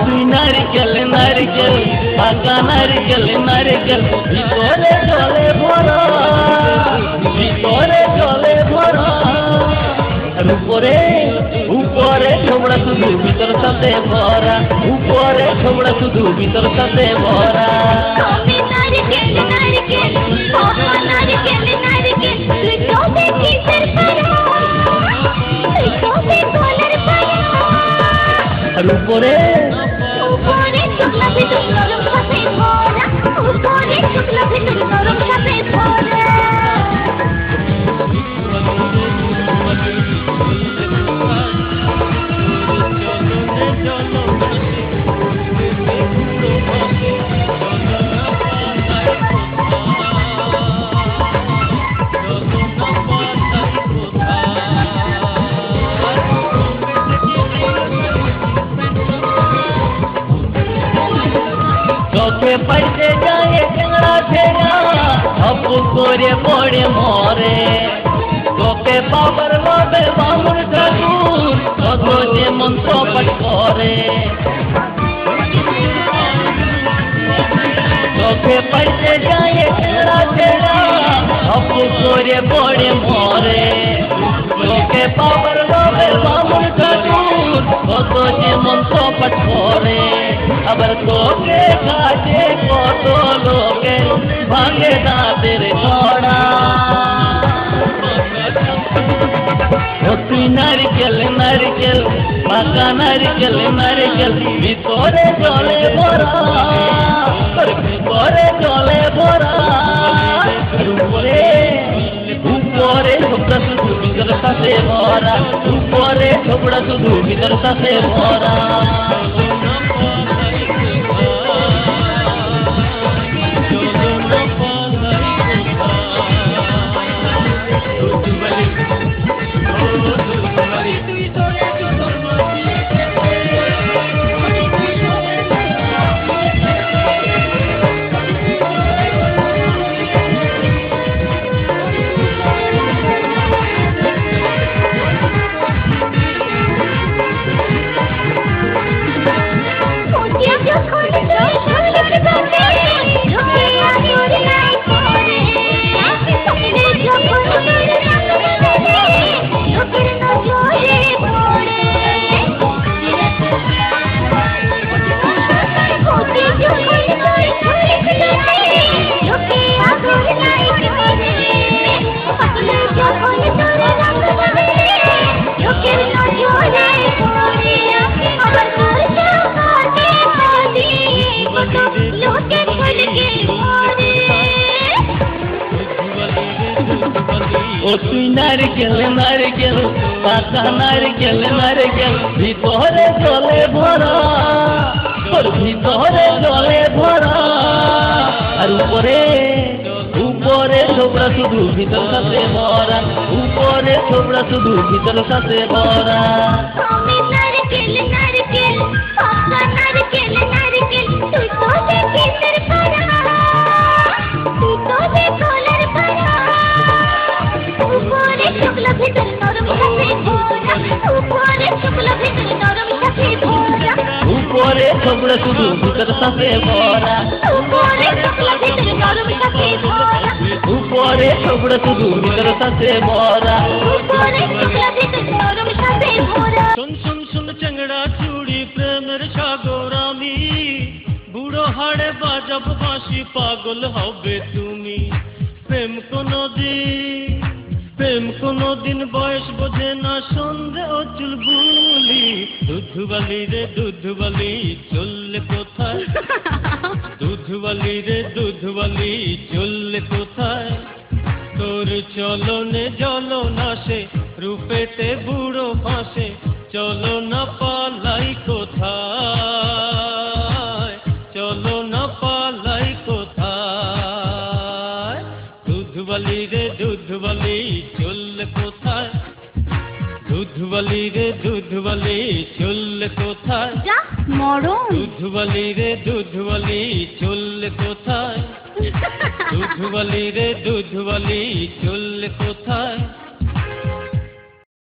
তুই নারকেল নারকেল পাকা নারকেল নারকেল ভিতরে জলে ভরা ভিতরে জলে ভরা উপরে উপরে ছোবড়া শুধু ভিতর সাথে ভরা উপরে ছোবড়া শুধু ভিতর সাথে ভরা নারকেল নারকেল পাকা নারকেল নারকেল তুই তোতে কিসের পারা তুই তোতে কলার পারা আর উপরে উপরে শুকলা ভিতর নরম সাথে ভরা উপরে শুকলা ভিতর নরম সাথে ভরা চোখে পাইতে যায় ঠেঙড়া ঠেঙা অপ করে পড়ে মরে তোকে বাবার লোভে বামুন ঠাকুর কত যে মন্ত্র পাঠ করে চোখে পাইতে যায় ঠেঙড়া ঠেঙা অপ করে পড়ে মরে তোকে বাবার লোভে বামুন ঠাকুর কত যে মন্ত্র পাঠ করে আবার তোকে কাছে কত লোকে ভাঙে দাঁতের ছড়া তুই নারকেল নারকেল পাকা নারকেল নারকেল ভিতরে জলে ভরা ভিতরে জলে ভরা উপরে উপরে ছোবড়া শুধু ভিতর সাথে ভরা উপরে ছোবড়া শুধু ভিতর সাথে ভরা ও তুই নারকেল নারকেল পাকা নারকেল নারকেল ভিতরে জলে ভরা তোর ভিতরে জলে ভরা আর উপরে উপরে ছোবড়া শুধু ভিতর সাথে ভরা উপরে ছোবড়া শুধু ভিতর সাথে ভরা নারকেল নারকেল পাকা নারকেল নারকেল তুই তোতে কিসের পারা তুই তোতে কলার পারা উপরে শুকলা ভিতর নরম সাথে ভরা উপরে শুকলা ভিতর নরম সাথে ভরা উপরে ছোবড়া শুধু ভিতর সাথে ভরা উপরে শুকলা ভিতর নরম সাথে ভরা উপরে ছোবড়া শুধু ভিতর সাথে ভরা উপরে শুকলা ভিতর নরম সাথে ভরা শুন শুন শুন চেংড়া চুড়ি প্রেমের সাগর আমি বুড়ো হাড়ে বাজাব বাঁশি পাগল হবে তুমি প্রেম কোনদিন বয়স বোঝে না সন্ধে ও চুলবুলি দুধবালি রে দুধবালি চললে কোথায় দুধবালি রে দুধবালি চললে কোথায় তোর চলনে জলনাশে রূপেতে বুড়ো ফাঁসে চলো না পালাই কোথায় চলো না পালাই কোথায় দুধবালি রে দুধবালি চললে কোথায় দুধবালি রে দুধবালি চললে কোথায় যা মরণ দুধবালি রে দুধবালি চললে কোথায় দুধবালি রে দুধবালি চললে কোথায়